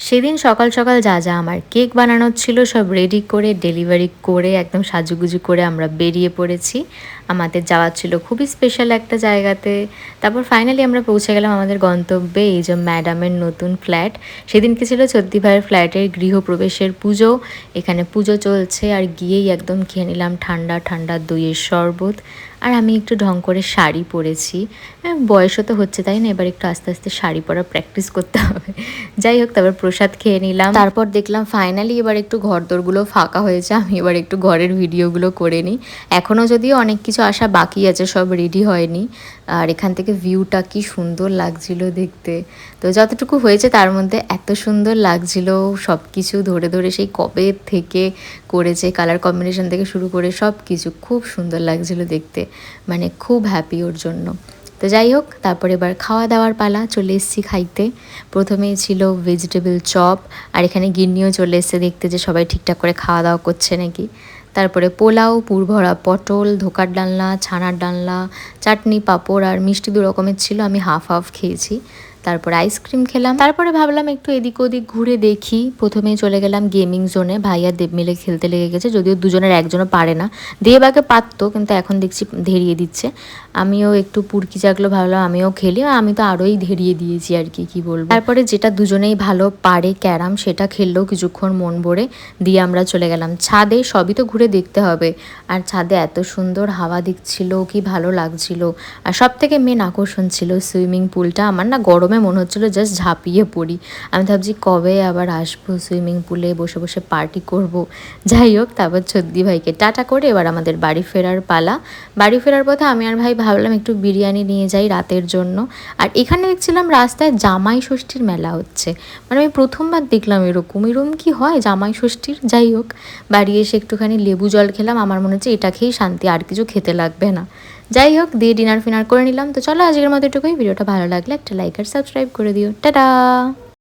সেদিন সকাল সকাল যা যা আমার কেক বানানোর ছিল সব রেডি করে ডেলিভারি করে একদম সাজুগুজু করে আমরা বেরিয়ে পড়েছি। আমাদের যাওয়ার ছিল খুবই স্পেশাল একটা জায়গাতে। তারপর ফাইনালি আমরা পৌঁছে গেলাম আমাদের গন্তব্যে, এই যে ম্যাডামের নতুন ফ্ল্যাট। সেদিনকে ছিল চদ্দি ভাইয়ের ফ্ল্যাটের গৃহপ্রবেশের পুজো। এখানে পুজো চলছে আর গিয়েই একদম খেয়ে নিলাম ঠান্ডা ঠান্ডা দইয়ের শরবত। আর আমি একটু ঢং করে শাড়ি পরেছি। বয়সও তো হচ্ছে, তাই না? এবার একটু আস্তে আস্তে শাড়ি পরা প্র্যাকটিস করতে হবে। যাই হোক, তারপর প্রসাদ খেয়ে নিলাম। তারপর দেখলাম ফাইনালি এবার একটু ঘরদোরগুলো ফাঁকা হয়েছে, আমি এবার একটু ঘরের ভিডিওগুলো করে নিই। এখনও যদিও অনেক কিছু আসা বাকি আছে, সব রেডি হয়নি। আর এখান থেকে ভিউটা কি সুন্দর লাগছিল দেখতে। তো যতটুকু হয়েছে তার মধ্যে এত সুন্দর লাগছিল, সব কিছু ধরে ধরে সেই কবে থেকে করেছে, কালার কম্বিনেশন থেকে শুরু করে সব কিছু খুব সুন্দর লাগছিল দেখতে। মানে খুব হ্যাপি ওর জন্য। তো যাই হোক, তারপর এবার খাওয়া দাওয়ার পালা, চলে এসেছি খাইতে। প্রথমেই ছিল ভেজিটেবল চপ, আর এখানে গিন্নিও চলে এসেছে দেখতে যে সবাই ঠিকঠাক করে খাওয়া দাওয়া করছে নাকি। তারপরে পোলাও, পুরভরা পটল, ধোকার ডালনা, ছানার ডালনা, চাটনি, পাঁপড় আর মিষ্টি 2 রকমের ছিল, আমি হাফ হাফ খেয়েছি। তারপরে আইসক্রিম খেলাম। তারপরে ভাবলাম একটু এদিক ওদিক ঘুরে দেখি। প্রথমেই চলে গেলাম গেমিং জোনে, ভাই আর দেব মিলে খেলতে লেগে গেছে, যদিও দুজনের একজনও পারে না। দেব আগে পারতো, কিন্তু এখন দেখছি ধেরিয়ে দিচ্ছে। আমিও একটু পুরকি জাগলো, ভাবলাম আমিও খেলি, আমি তো আরোই ধেরিয়ে দিয়েছি আর কি বলবো। তারপরে যেটা দুজনেই ভালো পারে, ক্যারাম, সেটা খেললেও কিছুক্ষণ মন ভরে। দিয়ে আমরা চলে গেলাম ছাদে। সবই তো ঘুরে দেখতে হবে। আর ছাদে এত সুন্দর হাওয়া দিচ্ছিল, কি ভালো লাগছিল। আর সব থেকে মেন আকর্ষণ ছিল সুইমিং পুলটা। আমার না গরমে মনে হচ্ছিলো জাস্ট ঝাঁপিয়ে পড়ি। আমি ভাবছি কবে আবার আসবো সুইমিং পুলে বসে বসে পার্টি করব। যাই হোক, তারপর চদ্দি ভাইকে টাটা করে এবার আমাদের বাড়ি ফেরার পালা। বাড়ি ফেরার পথে আমি আর ভাই ভাবলাম একটু বিরিয়ানি নিয়ে যাই রাতের জন্য। আর এখানে দেখছিলাম রাস্তায় জামাই ষষ্ঠীর মেলা হচ্ছে। মানে আমি প্রথমবার দেখলাম এরকম কি হয় জামাই ষষ্ঠীর। যাই হোক, বাড়ি এসে একটুখানি লেবু জল খেলাম, আমার মনে হচ্ছে এটা খেয়েই শান্তি, আর কিছু খেতে লাগবে না। যাই হোক, দিয়ে ডিনার ফিনার করে নিলাম। তো চলো আজকের মতো এটুকুই। ভিডিওটা ভালো লাগলে একটা লাইক আর সাবস্ক্রাইব করে দিও। টাটা।